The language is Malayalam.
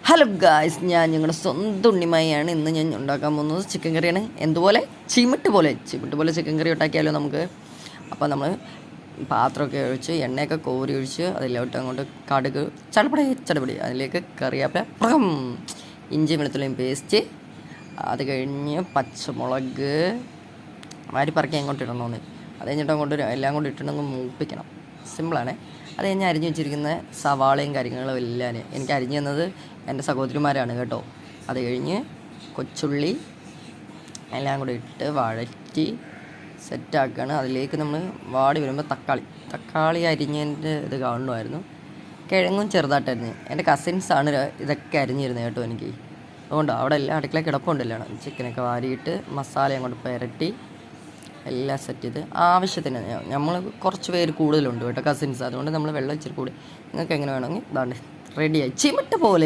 ഹലോ ഗായ്സ്, ഞാൻ ഞങ്ങളുടെ സ്വന്തം ഉണ്ണിമായാണ്. ഇന്ന് ഞാൻ ഉണ്ടാക്കാൻ പോകുന്നത് ചിക്കൻ കറിയാണ്. എന്തുപോലെ ചിമിട്ട് പോലെ ചിക്കൻ കറി ഉണ്ടാക്കിയാലോ നമുക്ക്. അപ്പോൾ നമ്മൾ പാത്രമൊക്കെ ഒഴിച്ച് എണ്ണയൊക്കെ കോരി ഒഴിച്ച് അതിലോട്ട് അങ്ങോട്ട് കടുക് ചടപടി അതിലേക്ക് കറിവേപ്പില, ഇഞ്ചി വെളുത്തുള്ളിയും പേസ്റ്റ്, അത് കഴിഞ്ഞ് പച്ചമുളക് വാരിപ്പറക്കി അങ്ങോട്ട് ഇടണമെന്ന്. അത് കഴിഞ്ഞിട്ട് അങ്ങോട്ട് എല്ലാം കൂടി ഇട്ടിട്ടങ്ങ് മൂപ്പിക്കണം. സിമ്പിളാണ്. അത് കഴിഞ്ഞ് അരിഞ്ഞ് വെച്ചിരിക്കുന്ന സവാളയും കാര്യങ്ങളും എല്ലാം എനിക്ക് അരിഞ്ഞു തന്നത് എൻ്റെ സഹോദരിമാരാണ് കേട്ടോ. അത് കഴിഞ്ഞ് കൊച്ചുള്ളി എല്ലാം കൂടി ഇട്ട് വഴറ്റി സെറ്റാക്കുകയാണ്. അതിലേക്ക് നമ്മൾ വാടി വരുമ്പോൾ തക്കാളി അരിഞ്ഞതിൻ്റെ ഇത് കാണുമായിരുന്നു. കിഴങ്ങും ചെറുതായിട്ടരിഞ്ഞ് എൻ്റെ കസിൻസാണ് ഇതൊക്കെ അരിഞ്ഞിരുന്നത് കേട്ടോ എനിക്ക്. അതുകൊണ്ട് അവിടെ എല്ലാം അടുക്കള കിടപ്പുണ്ടല്ലോ. ചിക്കനൊക്കെ വാരിയിട്ട് മസാല അങ്ങോട്ട് പുരട്ടി എല്ലാം സെറ്റ് ചെയ്ത് ആവശ്യത്തിന്. നമ്മൾ കുറച്ച് പേര് കൂടുതലുണ്ട് കേട്ടോ കസിൻസ്, അതുകൊണ്ട് നമ്മൾ വെള്ളം ഇച്ചിരി കൂടി. നിങ്ങൾക്ക് എങ്ങനെ വേണമെങ്കിൽ ഇതാണ്ട് റെഡിയായി ചിമിട്ട് പോലെ